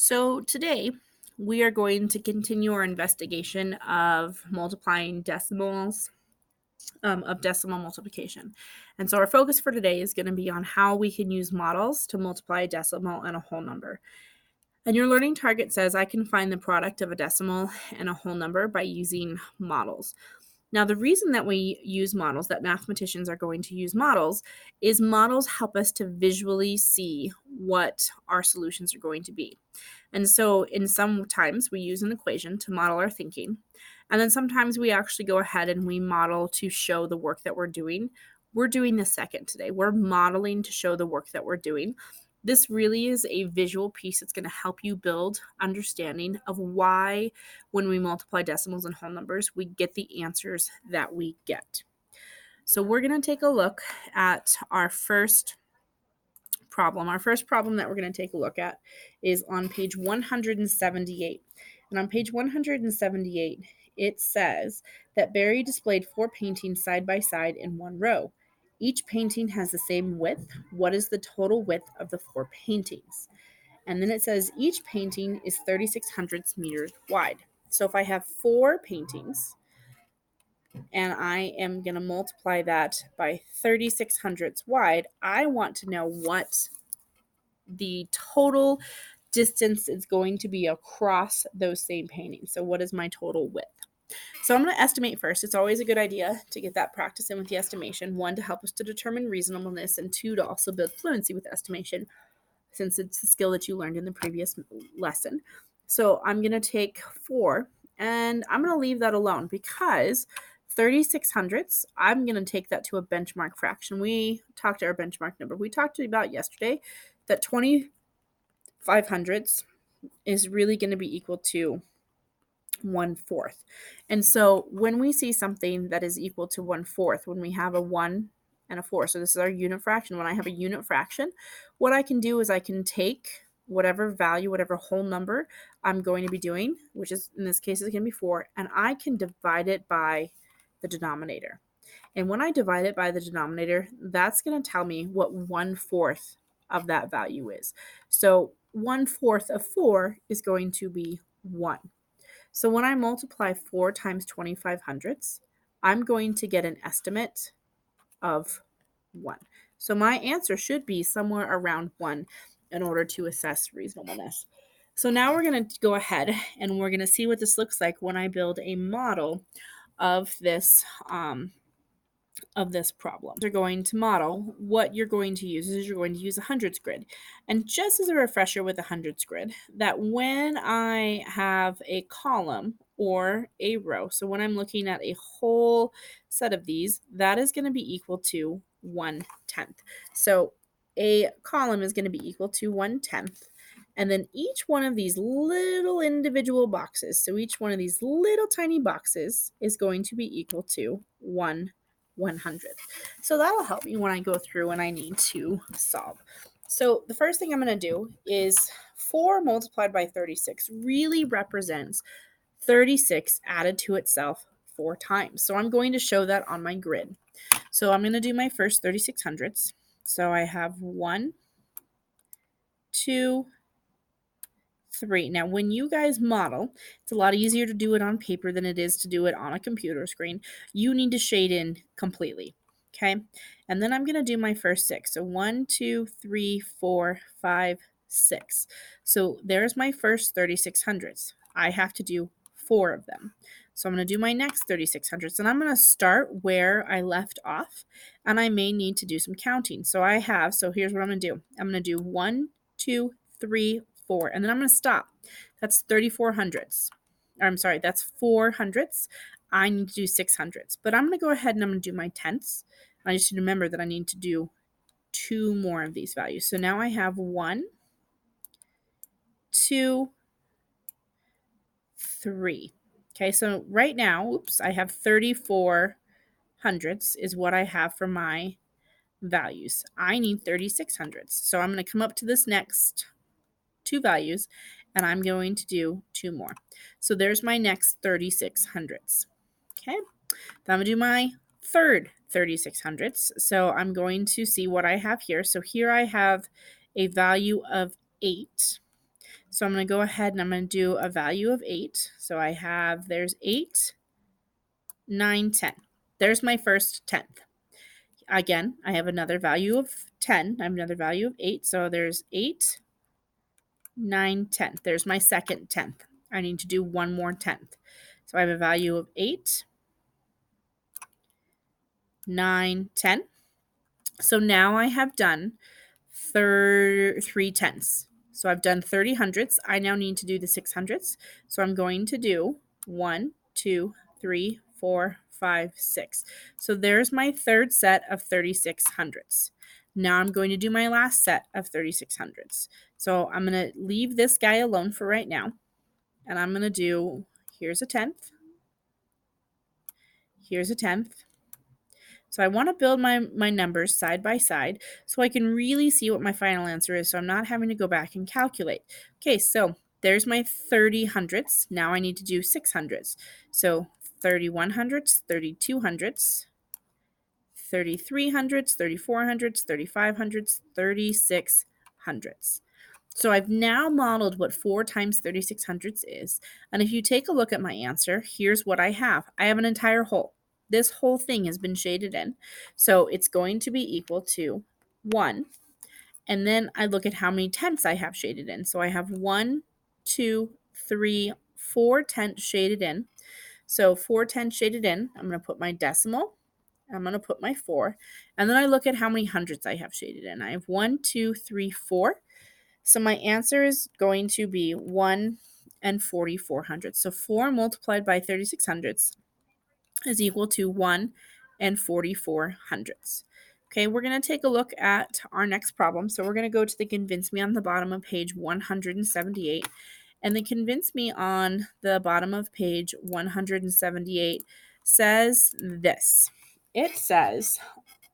So today we are going to continue our investigation of multiplying decimals, of decimal multiplication. And so our focus for today is going to be on how we can use models to multiply a decimal and a whole number. And your learning target says I can find the product of a decimal and a whole number by using models. Now, the reason that we use models, that mathematicians are going to use models, is models help us to visually see what our solutions are going to be. And so in sometimes we use an equation to model our thinking. And then sometimes we actually go ahead and we model to show the work that we're doing. We're doing the second today. We're modeling to show the work that we're doing. This really is a visual piece that's going to help you build understanding of why when we multiply decimals and whole numbers, we get the answers that we get. So we're going to take a look at our first problem. Our first problem that we're going to take a look at is on page 178. And on page 178, it says that Barry displayed 4 paintings side by side in one row. Each painting has the same width. What is the total width of the 4 paintings? And then it says each painting is 36 meters wide. So if I have 4 paintings and I am going to multiply that by 36 wide, I want to know what the total distance is going to be across those same paintings. So what is my total width? So I'm going to estimate first. It's always a good idea to get that practice in with the estimation. 1, to help us to determine reasonableness, and 2, to also build fluency with estimation, since it's the skill that you learned in the previous lesson. So I'm going to take 4, and I'm going to leave that alone because 36 hundredths, I'm going to take that to a benchmark fraction. We talked our benchmark number. We talked about yesterday that 25 hundredths is really going to be equal to 1/4. And so when we see something that is equal to 1/4, when we have a 1 and a 4, so this is our unit fraction. When I have a unit fraction, what I can do is I can take whatever value, whatever whole number I'm going to be doing, which is in this case is going to be 4, and I can divide it by the denominator. And when I divide it by the denominator, that's going to tell me what 1/4 of that value is. So 1/4 of 4 is going to be 1. So when I multiply 4 times 25 hundredths, I'm going to get an estimate of 1. So my answer should be somewhere around 1 in order to assess reasonableness. So now we're going to go ahead and we're going to see what this looks like when I build a model of this problem. You're going to model, what you're going to use is you're going to use a hundreds grid. And just as a refresher with a hundreds grid, that when I have a column or a row, so when I'm looking at a whole set of these, that is going to be equal to 1/10. So a column is going to be equal to 1/10. And then each one of these little individual boxes, so each one of these little tiny boxes is going to be equal to 1/100th. So that'll help me when I go through and I need to solve. So the first thing I'm going to do is 4 multiplied by 36 really represents 36 added to itself 4 times. So I'm going to show that on my grid. So I'm going to do my first 36 hundredths. So I have 1, 2, 3. Now, when you guys model, it's a lot easier to do it on paper than it is to do it on a computer screen. You need to shade in completely, okay? And then I'm going to do my first 6. So 1, 2, 3, 4, 5, 6. So there's my first 36 hundredths. I have to do 4 of them. So I'm going to do my next 36 hundredths, and I'm going to start where I left off, and I may need to do some counting. So here's what I'm going to do. I'm going to do 1, 2, 3, 4, and then I'm going to stop. That's 34 hundredths. I'm sorry, that's 4 hundredths. I need to do 6 hundredths, but I'm going to go ahead and I'm going to do my tenths. I just need to remember that I need to do 2 more of these values. So now I have 1, 2, 3. Okay, so right now, I have 34 hundredths is what I have for my values. I need 36 hundredths. So I'm going to come up to this next 2 values, and I'm going to do 2 more. So there's my next 36 hundredths. Okay, then I'm going to do my third 36 hundredths. So I'm going to see what I have here. So here I have a value of 8. So I'm going to go ahead and I'm going to do a value of 8. So there's 8, 9, 10. There's my first tenth. Again, I have another value of 10. I have another value of 8. So there's 8, 9, 10. There's my second tenth. I need to do one more tenth. So I have a value of 8, 9, 10. So now I have done 3 tenths. So I've done 30 hundredths. I now need to do the 6 hundredths. So I'm going to do 1, 2, 3, 4, 5, 6. So there's my third set of 36 hundredths. Now I'm going to do my last set of 36 hundredths. So I'm going to leave this guy alone for right now. And I'm going to do, here's a tenth. Here's a tenth. So I want to build my numbers side by side so I can really see what my final answer is, so I'm not having to go back and calculate. Okay, so there's my 30 hundredths. Now I need to do 6 hundredths. So 31 hundredths, 32 hundredths, 33 hundredths, 34 hundredths, 35 hundredths, 36 hundredths. So I've now modeled what 4 times 36 hundredths is. And if you take a look at my answer, here's what I have. I have an entire whole. This whole thing has been shaded in. So it's going to be equal to 1. And then I look at how many tenths I have shaded in. So I have 1, 2, 3, 4 tenths shaded in. So 4 tenths shaded in. I'm going to put my decimal. I'm going to put my 4. And then I look at how many hundredths I have shaded in. I have 1, 2, 3, 4. So my answer is going to be 1 and 44 hundredths. So 4 multiplied by 36 hundredths is equal to 1 and 44 hundredths. Okay, we're going to take a look at our next problem. So we're going to go to the convince me on the bottom of page 178. And the convince me on the bottom of page 178 says this. It says,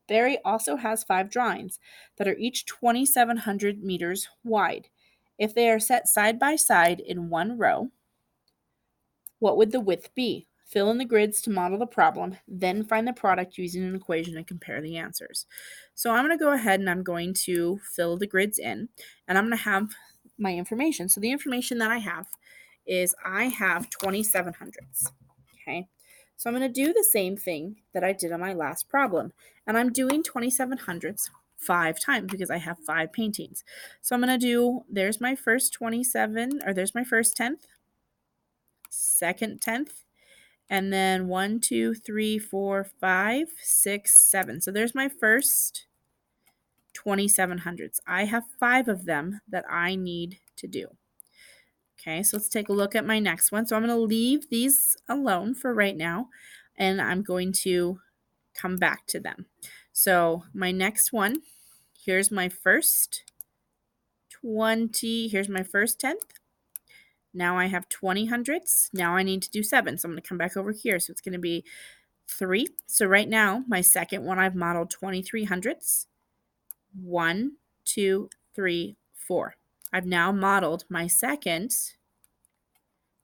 Barry also has 5 drawings that are each 2,700 meters wide. If they are set side by side in one row, what would the width be? Fill in the grids to model the problem, then find the product using an equation and compare the answers. So I'm going to go ahead and I'm going to fill the grids in, and I'm going to have my information. So the information that I have is I have 27 hundredths. Okay. So I'm going to do the same thing that I did on my last problem. And I'm doing 27 hundredths 5 times because I have 5 paintings. So I'm going to do, there's my first 27, or there's my first tenth, second tenth, and then 1, 2, 3, 4, 5, 6, 7. So there's my first 27 hundredths. I have 5 of them that I need to do. Okay, so let's take a look at my next one. So I'm going to leave these alone for right now, and I'm going to come back to them. So my next one, here's my first 20, here's my first tenth. Now I have 20 hundredths. Now I need to do 7. So I'm going to come back over here. So it's going to be 3. So right now, my second one, I've modeled 23 hundredths. 1, 2, 3, 4. I've now modeled my second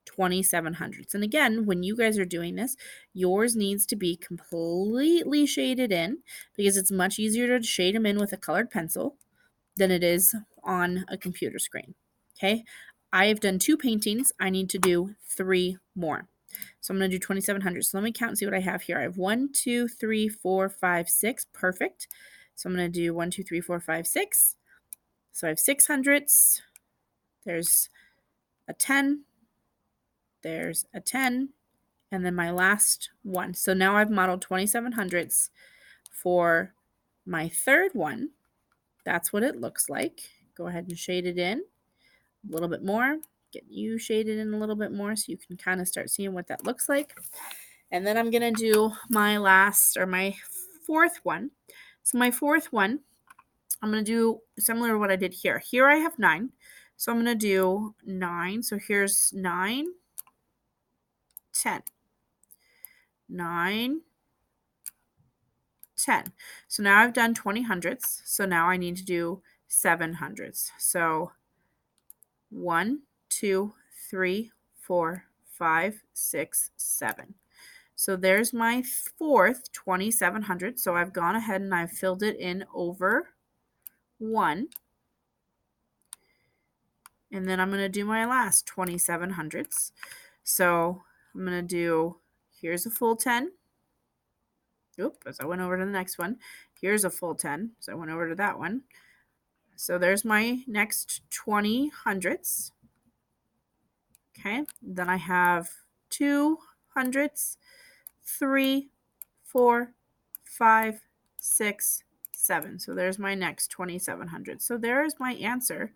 27 hundredths. And again, when you guys are doing this, yours needs to be completely shaded in because it's much easier to shade them in with a colored pencil than it is on a computer screen. Okay, I have done 2 paintings. I need to do 3 more. So I'm going to do 2700. So let me count and see what I have here. I have 1, 2, 3, 4, 5, 6. Perfect. So I'm going to do 1, 2, 3, 4, 5, 6. So I have 6 hundredths. There's a 10. There's a 10. And then my last one. So now I've modeled 27 hundredths for my third one. That's what it looks like. Go ahead and shade it in a little bit more. Get you shaded in a little bit more so you can kind of start seeing what that looks like. And then I'm going to do my last, or my fourth one. So my fourth one, I'm going to do similar to what I did here. Here I have 9. So I'm going to do 9. So here's 9, 10. 9, 10. So now I've done 20 hundredths. So now I need to do 7 hundredths. So 1, 2, 3, 4, 5, 6, 7. So there's my fourth 2700. So I've gone ahead and I've filled it in over 1. And then I'm going to do my last 27 hundredths. So I'm going to do, here's a full 10. Oop, as I went over to the next one. Here's a full 10. So I went over to that one. So there's my next 20 hundredths. Okay, then I have 2 hundredths, 3, 4, 5, 6, 7. So there's my next 27 hundredths. So there's my answer.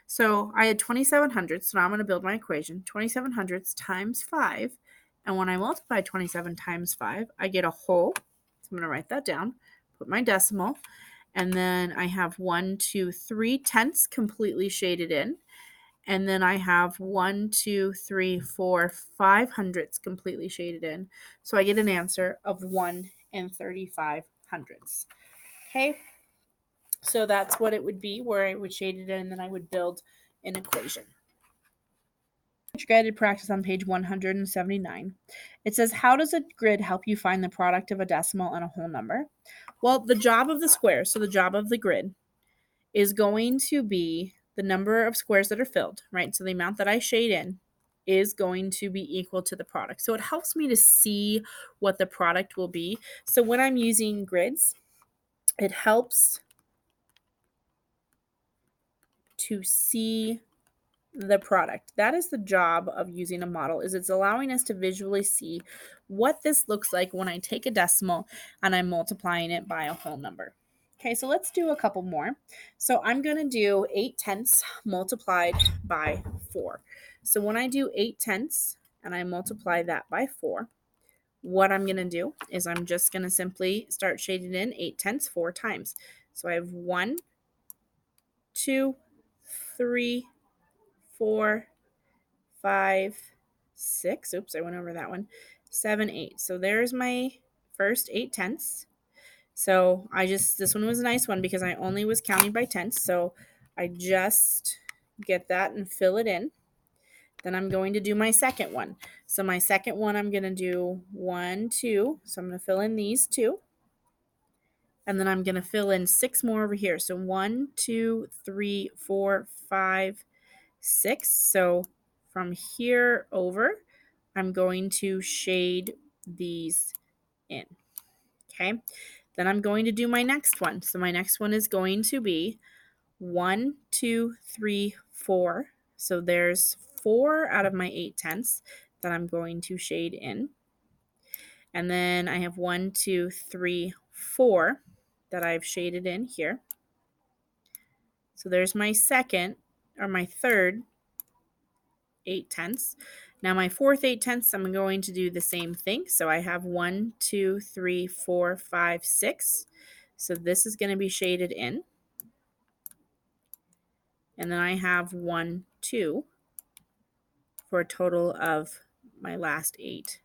So I had 27 hundredths. So now I'm going to build my equation. 27 hundredths times 5. And when I multiply 27 times 5, I get a whole. So I'm going to write that down, put my decimal, and then I have 1, 2, 3 tenths completely shaded in. And then I have 1, 2, 3, 4, 5 hundredths completely shaded in. So I get an answer of 1 and 35 hundredths. Okay, so that's what it would be, where I would shade it in and then I would build an equation. Guided practice on page 179. It says, how does a grid help you find the product of a decimal and a whole number? Well, the job of the square, so the job of the grid, is going to be the number of squares that are filled, right? So the amount that I shade in is going to be equal to the product. So it helps me to see what the product will be. So when I'm using grids, it helps to see the product. That is the job of using a model, is it's allowing us to visually see what this looks like when I take a decimal and I'm multiplying it by a whole number. Okay, so let's do a couple more. So I'm going to do 8 tenths multiplied by 4. So when I do 8 tenths and I multiply that by 4, what I'm going to do is I'm just going to simply start shading in 8 tenths 4 times. So I have 1, 2, 3, 4, 5, 6. Oops, I went over that one. 7, 8. So there's my first 8 tenths. So this one was a nice one because I only was counting by tenths. So I just get that and fill it in. Then I'm going to do my second one. So my second one, I'm going to do 1, 2. So I'm going to fill in these 2. And then I'm going to fill in 6 more over here. So 1, 2, 3, 4, 5, 6. So from here over, I'm going to shade these in. Okay. Then I'm going to do my next one. So my next one is going to be 1, 2, 3, 4. So there's 4 out of my 8 tenths that I'm going to shade in. And then I have 1, 2, 3, 4 that I've shaded in here. So there's my third 8 tenths. Now my fourth 8 tenths, I'm going to do the same thing. So I have 1, 2, 3, 4, 5, 6. So this is going to be shaded in. And then I have 1, 2 for a total of my last 8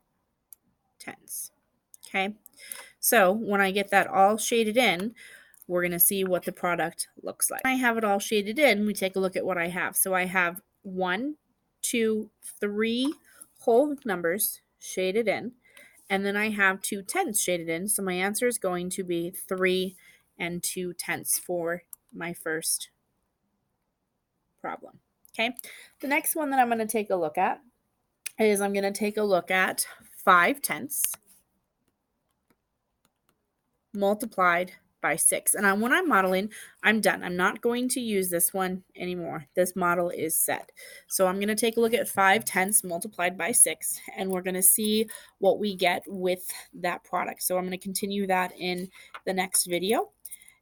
tenths. Okay. So when I get that all shaded in, we're going to see what the product looks like. When I have it all shaded in, we take a look at what I have. So I have 1, 2, 3 whole numbers shaded in, and then I have 2 tenths shaded in. So my answer is going to be 3 and 2 tenths for my first problem. Okay. The next one that I'm going to take a look at is I'm going to take a look at 5 tenths multiplied by 6. And when I'm modeling, I'm done. I'm not going to use this one anymore. This model is set. So I'm going to take a look at 5 tenths multiplied by 6, and we're going to see what we get with that product. So I'm going to continue that in the next video,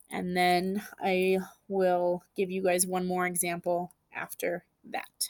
and then I will give you guys one more example after that.